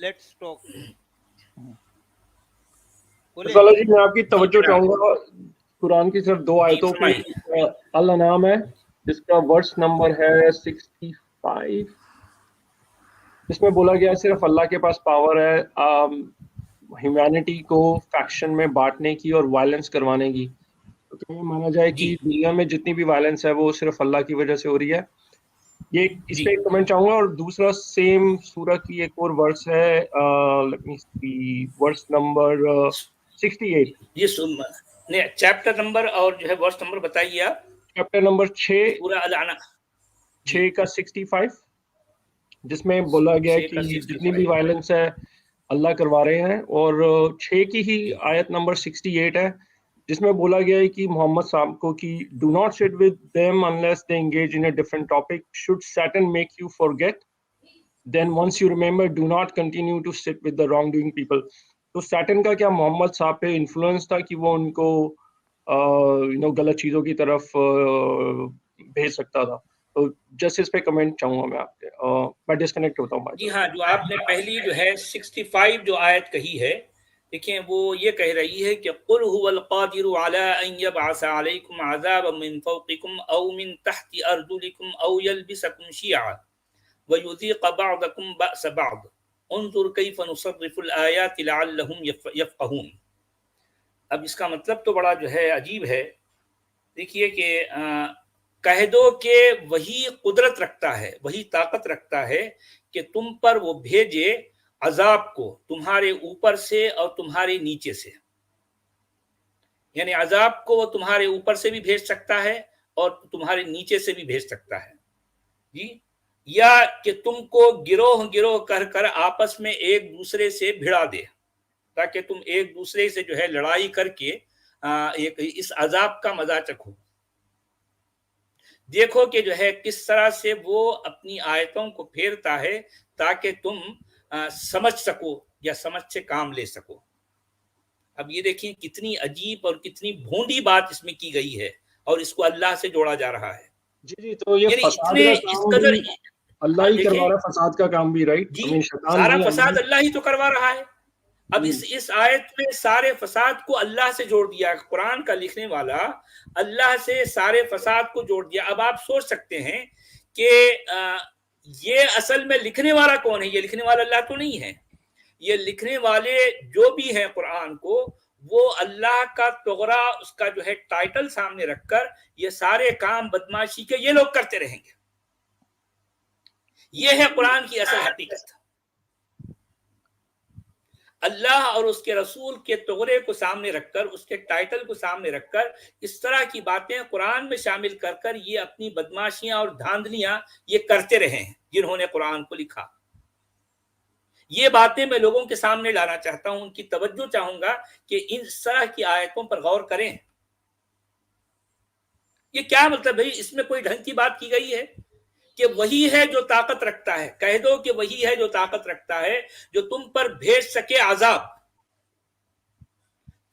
let's talk. साला जी मैं आपकी तवज्जो चाहूंगा कुरान की सिर्फ 2 आयतों पे। अल-अनाम है, जिसका वर्स नंबर है 65, जिसमें बोला गया सिर्फ अल्लाह के पास पावर है ह्यूमैनिटी को फैक्शन में बांटने की और वायलेंस करवाने की। तो क्या माना जाए कि दुनिया में जितनी भी वायलेंस है वो सिर्फ अल्लाह की वजह से हो रही है? ये इस पे कमेंट चाहूंगा। और दूसरा सेम सूरह की एक और वर्स है, लेट मी सी, वर्स नंबर 68। ये चैप्टर नंबर और जो है वर्स नंबर बताइए आप। चैप्टर नंबर 6 पूरा अल-अनाम 6 का 65, जिसमें बोला गया है कि जितनी भी वायलेंस है अल्लाह करवा रहे हैं। और 6 की ही आयत नंबर 68 है, जिसमें बोला गया है कि मोहम्मद साहब को कि do not sit with them unless they engage in a different topic, should Satan make you forget, then once you remember do not continue to sit with the wrong doing people. तो Satan का क्या मोहम्मद साहब पे influence था कि वो उनको गलत चीज़ों की तरफ भेज सकता था? तो जस्ट इस पे कमेंट चाहूंगा मैं आपके। मैं डिस्कनेक्ट होता हूँ। जी हाँ, जो आपने पहली जो है 65 जो आयत कही है, देखिए वो ये कह रही है कि कुल हुवल कादिरु अला अन यबअसा अलैकुम अज़ाबन मिन फौकिकुम औ मिन तहति अर्जुलिकुम औ यल्बिसकुम शियअ व युज़ीक़ बअदकुम बअस बअद उन्जुर कैफ़ नुसर्रिफुल आयाति लअल्लहुम यफ़क़हून। अब इसका मतलब तो बड़ा जो है अजीब है। देखिए कि कह दो कि वही कुदरत रखता है, वही ताकत रखता है कि तुम पर वो भेजे अजाब को तुम्हारे ऊपर से और तुम्हारे नीचे से। यानी अजाब को वो तुम्हारे ऊपर से भी भेज सकता है और तुम्हारे नीचे से भी भेज सकता है जी। या कि तुमको गिरोह गिरोह कर कर आपस में एक दूसरे से भिड़ा दे, ताकि तुम एक दूसरे से जो है लड़ाई करके एक इस अजाब का मजा चखो। देखो कि जो है किस तरह से वो अपनी आयतों को फेरता है ताकि तुम समझ सको या समझ से काम ले सको। अब ये देखिए कितनी अजीब और कितनी भोंडी बात इसमें की गई है और इसको अल्लाह से जोड़ा जा रहा है। जी जी, तो ये फसाद का काम भी अल्लाह ही करवा रहा है, फसाद का काम भी, राइट? जी, सारा फसाद अल्लाह ही तो करवा रहा है। अब इस आयत में सारे फसाद को अल्लाह से जोड़ दिया, कुरान का लिखने वाला अल्लाह से सारे फसाद को जोड़ दिया। अब आप सोच सकते हैं कि ये असल में लिखने वाला कौन है? ये लिखने वाला अल्लाह तो नहीं है। ये लिखने वाले जो भी हैं कुरान को, वो अल्लाह का तोगरा उसका जो है टाइटल सामने रखकर ये सारे काम बदमाशी के ये लोग करते रहेंगे। ये है कुरान की असल हकीकत। अल्लाह और उसके रसूल के तोगरे को सामने रखकर, उसके टाइटल को सामने रखकर इस तरह की बातें कुरान में शामिल कर कर ये अपनी बदमाशियां और धांधलियां ये करते रहे हैं जिन्होंने कुरान को लिखा। ये बातें मैं लोगों के सामने लाना चाहता हूं, उनकी तवज्जो चाहूंगा कि इस तरह की आयतों पर गौर करें। ये क्या मतलब है? इसमें कोई ढंग की बात की गई है कि वही है जो ताकत रखता है। कह दो कि वही है जो ताकत रखता है जो तुम पर भेज सके अजाब,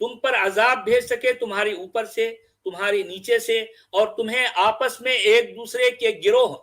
तुम पर अजाब भेज सके तुम्हारे ऊपर से, तुम्हारे नीचे से, और तुम्हें आपस में एक दूसरे के गिरोह,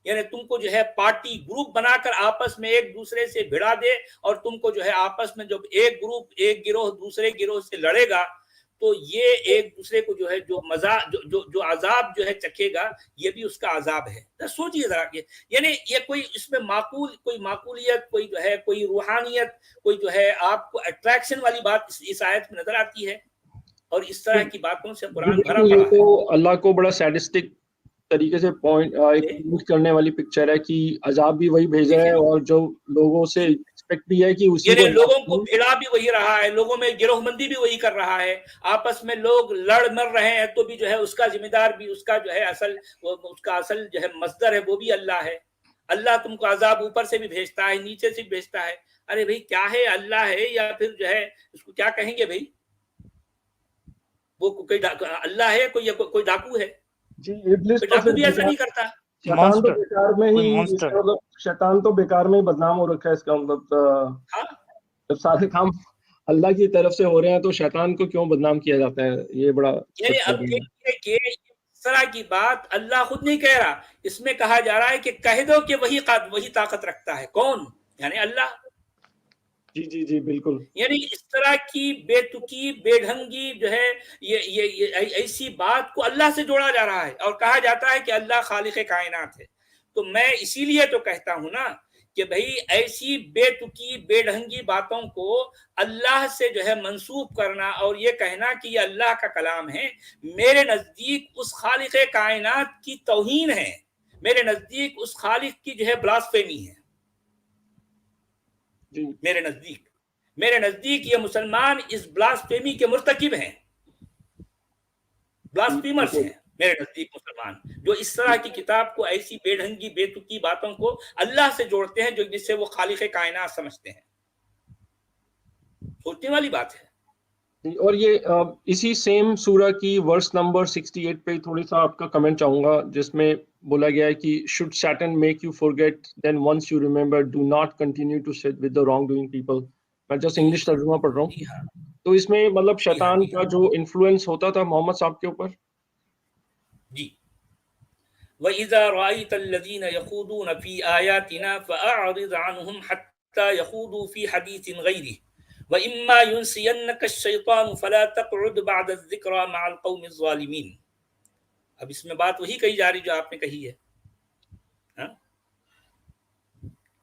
यानी तुमको जो है पार्टी ग्रुप बनाकर आपस में एक दूसरे से भिड़ा दे, और तुमको जो है आपस में जब एक ग्रुप एक गिरोह दूसरे गिरोह से लड़ेगा तो ये एक दूसरे को जो है जो मजा जो अजाब जो है चखेगा, ये भी उसका अजाब है। तो सोचिए जरा, यानी ये कोई इसमें कोई माकूलियत, कोई जो है कोई रूहानियत, कोई जो है आपको अट्रैक्शन वाली बात इस आयत में नजर आती है। और इस तरह की बातों से कुरान भरा पड़ा है। तो अल्लाह को बड़ा सैडिस्टिक तरीके से पॉइंट करने वाली पिक्चर है कि अजाब भी वही भेज रहा है और जो लोगों से एक्सपेक्ट भी है कि उसी को, लोगों को भिड़ा भी वही रहा है, लोगों में गिरोहबंदी भी वही कर रहा है। आपस में लोग लड़ मर रहे हैं तो भी जो है उसका जिम्मेदार भी, उसका जो है उसका असल जो है मस्दर है वो भी अल्लाह है। अल्लाह तुमको अजाब ऊपर से भी भेजता है, नीचे से भी भेजता है। अरे भाई क्या है, अल्लाह है या फिर जो है उसको क्या कहेंगे भाई? वो कोई अल्लाह है, कोई डाकू है? जी, इब्लिस डाकू भी ऐसा नहीं करता। शैतान तो बेकार में ही, मतलब शैतान तो बेकार में ही बदनाम हो रखा है। इसका मतलब जब सारे काम अल्लाह की तरफ से हो रहे हैं तो शैतान को क्यों बदनाम किया जाता है? ये बड़ा अब इस तरह की बात अल्लाह खुद नहीं कह रहा, इसमें कहा जा रहा है कि कह दो कि वही ताकत रखता है। कौन? यानी अल्लाह। जी जी जी बिल्कुल। यानी इस तरह की बेतुकी बेढंगी जो है ये ऐसी बात को अल्लाह से जोड़ा जा रहा है और कहा जाता है कि अल्लाह खालिक कायनात है। तो मैं इसीलिए तो कहता हूं ना कि भाई ऐसी बेतुकी बेढंगी बातों को अल्लाह से जो है मंसूब करना और ये कहना कि ये अल्लाह का कलाम है, मेरे नजदीक उस खालिक कायनात की तौहीन है, मेरे नजदीक उस खालिक की जो है ब्लास्फेमी है। जी मेरे नजदीक ये मुसलमान इस ब्लास्फेमी के मुर्तकिब हैं, ब्लास्फीमर्स बिल्कुल। हैं मेरे नजदीक मुसलमान, जो इस तरह की किताब को ऐसी बेढंगी बेतुकी बातों को अल्लाह से जोड़ते हैं जो जिससे वो खालिक कायनात समझते हैं। सोचने वाली बात है। जी, और ये इसी सेम सूरा की वर्स नंबर 68 पे थोड़ी सा आपका कमेंट चाहूंगा, जिसमें बोला गया है कि should Satan make you forget then once you remember do not continue to sit with the wrong doing people. मैं जस्ट जी इंग्लिश तर्जुमा पढ़ रहा जी हूँ। हाँ तो इसमें मतलब जी हाँ शैतान जी का हाँ जो इन्फ्लुएंस होता था मोहम्मद साहब के ऊपर। जी। वइज़ा रअयतल्लज़ीन यख़ूदून फ़ी आयातिना फ़अअरिज़ अन्हुम हत्ता यख़ूदू फ़ी हदीसिन ग़ैरिही वइम्मा युनसियन्नका अश-शैतानु फ़ला तक़उद बअद अज़-ज़िक्रा मअल क़ौमिज़ ज़ालिमीन। अब इसमें बात वही कही जा रही जो आपने कही है। हाँ?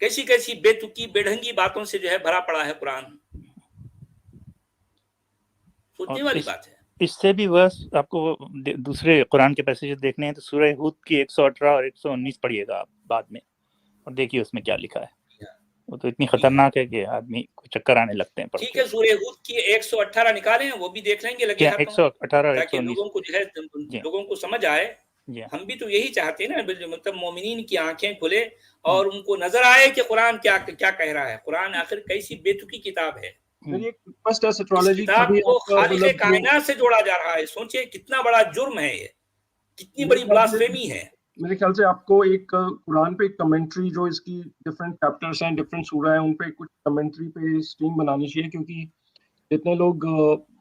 कैसी कैसी बेतुकी बेढंगी बातों से जो है भरा पड़ा है कुरान। सोचने और वाली बात है। इससे भी वर्स आपको दूसरे कुरान के पैसेज देखने हैं तो सूरह हूद की 118 और 119 पढ़िएगा आप बाद में, और देखिए उसमें क्या लिखा है। वो तो इतनी खतरनाक है कि आदमी को चक्कर आने लगते हैं पढ़ ठीक के। है, सूरह हूद की 118 निकालें, वो भी देख लेंगे लगे क्या हाथों, 118 और ताकि 119? लोगों को जो है जी लोगों को समझ आए। जी हम भी तो यही चाहते हैं ना, मतलब मोमिनीन की आंखें खुले और उनको नजर आए कि कुरान क्या क्या कह रहा है। कुरान आखिर कैसी बेतुकी किताब है। मेरी एक रिक्वेस्ट है इस एस्ट्रोलॉजी की किताब भी को आपका खालिक मतलब जो कायनात से जोड़ा जा रहा है। सोचिए कितना बड़ा जुर्म है ये, कितनी मेरे बड़ी ख्याल से ब्लास्फेमी है। मेरे ख्याल से आपको एक कुरान पे एक कमेंट्री, जो इसकी डिफरेंट चैप्टर्स हैं डिफरेंट सूरा है, उन पे कुछ कमेंट्री पे स्ट्रीम बनानी चाहिए, क्योंकि जितने लोग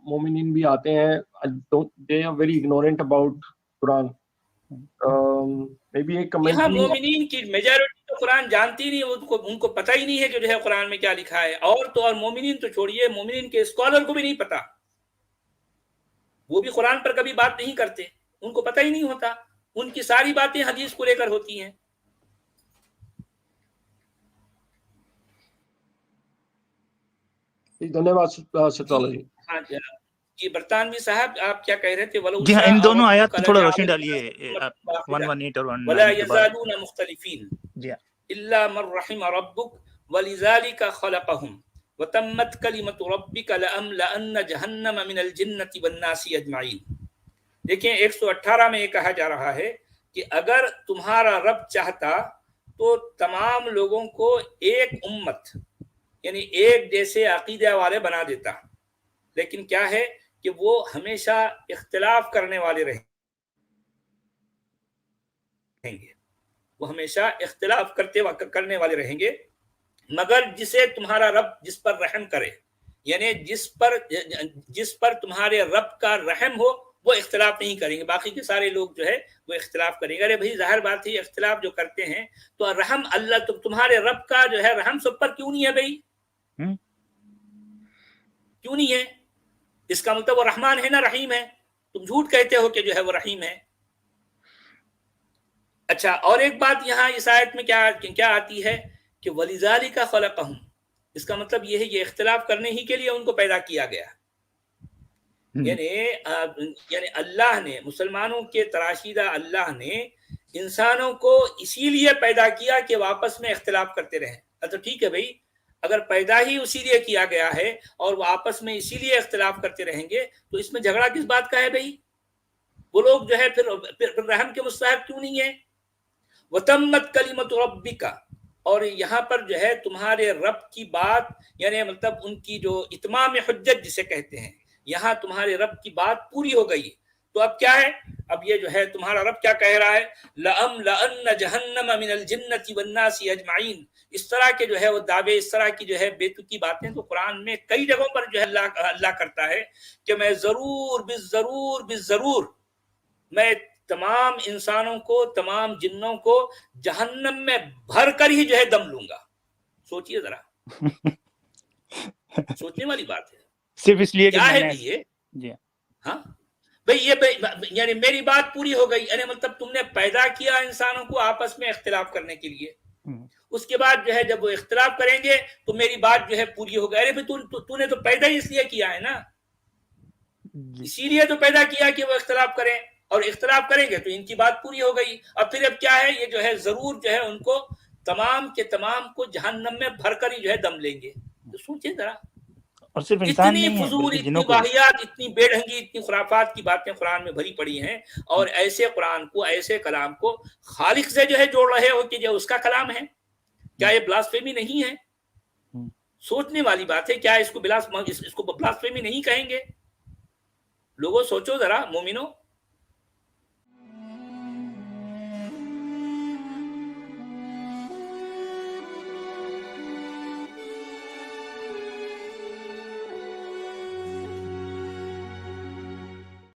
मोमिनीन भी आते हैं they are very ignorant about Quran. May be एक यहाँ कमेंट्री। मोमिनीन की मेजॉरिटी तो कुरान जानती नहीं, उनको उनको पता ही नहीं है कि जो है कुरान में क्या लिखा है। और तो और मोमिनीन तो छोड़िए, मोमिनीन के स्कॉलर को भी नहीं पता, वो भी कुरान पर कभी बात नहीं करते, उनको पता ही नहीं होता। उनकी सारी बातें हदीस को लेकर होती हैं। धन्यवाद जी एस्ट्रोलॉजी। हाँ जी, बरतानवी साहब आप क्या कह रहे थे? जी हाँ, इन दोनों आयत पे थोड़ा रोशनी डालिए, आप 118 और वला 119 के बाद। यज़ालून मुख्तलिफीन जी हाँ। इल्ला मन रहिम रब्बुक वलिज़ालिका खलक़हुम वतम्मत कलिमतु रब्बिका लअम्लअन्न जहन्नम मिनल जिन्नति वन्नासी अजमाइन। देखिए 118 में ये कहा जा रहा है कि अगर तुम्हारा रब चाहता तो तमाम लोगों को एक उम्मत यानी एक जैसे अकीदा वाले बना देता, लेकिन क्या है कि वो हमेशा इख्तिलाफ करने वाले रहेंगे, वो हमेशा इख्तिलाफ करने वाले रहेंगे। मगर जिसे तुम्हारा रब जिस पर रहम करे, यानी जिस पर तुम्हारे रब का रहम हो, वो इख्तिलाफ नहीं करेंगे। बाकी के सारे लोग जो है वो इख्तिलाफ करेंगे। अरे भाई जाहिर बात है, इख्तिलाफ जो करते हैं तो रहम अल्लाह, तो तुम्हारे रब का जो है रहम सब पर क्यों नहीं है भाई? क्यों नहीं है? इसका मतलब वो रहमान है ना रहीम है? तुम झूठ कहते हो कि जो है वो रहीम है। अच्छा, और एक बात यहाँ इस आयत में क्या आती है कि वलिज़ालिका खलक़हुम, इसका मतलब ये है ये इख्तिलाफ करने ही के लिए उनको पैदा किया गया। यानी अल्लाह ने, मुसलमानों के तराशीदा अल्लाह ने इंसानों को इसीलिए पैदा किया कि वापस में इख्तिलाफ करते रहें। तो ठीक है भाई, अगर पैदा ही उसी लिए किया गया है और वो आपस में इसीलिए इख्तिलाफ करते रहेंगे, तो इसमें झगड़ा किस बात का है भाई? वो लोग जो है फिर रहम के मुस्तहिक क्यों नहीं है? वतम्मत कलिमतु रब्बिका, और यहाँ पर जो है तुम्हारे रब की बात, यानी मतलब उनकी जो इत्माम हुज्जत जिसे कहते हैं, यहाँ तुम्हारे रब की बात पूरी हो गई। तो अब क्या है? अब ये जो है तुम्हारा रब क्या कह रहा है? लअम्लअन्न जहन्नम मिनल जिन्नति वन्नासी अजमाइन। इस तरह के जो है वो दावे, इस तरह की जो है बेतुकी बातें तो कुरान में कई जगहों पर जो है अल्लाह करता है कि मैं जरूर मैं तमाम इंसानों को, तमाम जिन्नों को जहन्नम में भर कर ही जो है दम लूंगा। सोचिए जरा। सोचने वाली बात है। सिर्फ इसलिए कि क्या है मैंने भाई ये? जी हाँ भाई, ये यानी मेरी बात पूरी हो गई, यानी मतलब तुमने पैदा किया इंसानों को आपस में इख्तिलाफ करने के लिए, उसके बाद जो है जब वो इख्तिलाफ करेंगे तो मेरी बात जो है पूरी हो गई। अरे भाई तूने तो पैदा ही इसलिए किया है ना, इसीलिए तो पैदा किया कि वो इख्तिलाफ करें, और इख्तिलाफ करेंगे तो इनकी बात पूरी हो गई। अब फिर अब क्या है, ये जो है जरूर जो है उनको तमाम के तमाम को जहन्नम में भरकर ही जो है दम लेंगे। तो सोचिए जरा, और सिर्फ इंसान इतनी नहीं है फजूल, बल्कि इतनी जिन्हों को भी। वाहियात, इतनी बेढंगी, इतनी खुराफात की बातें कुरान में भरी पड़ी हैं, और ऐसे कुरान को, ऐसे कलाम को खालिक से जो है जोड़ रहे हो कि जो उसका कलाम है। क्या ये ब्लास्फेमी नहीं है? सोचने वाली बात है। क्या इसको ब्लास्फेमी नहीं कहेंगे? लोगों सोचो जरा, मोमिनो।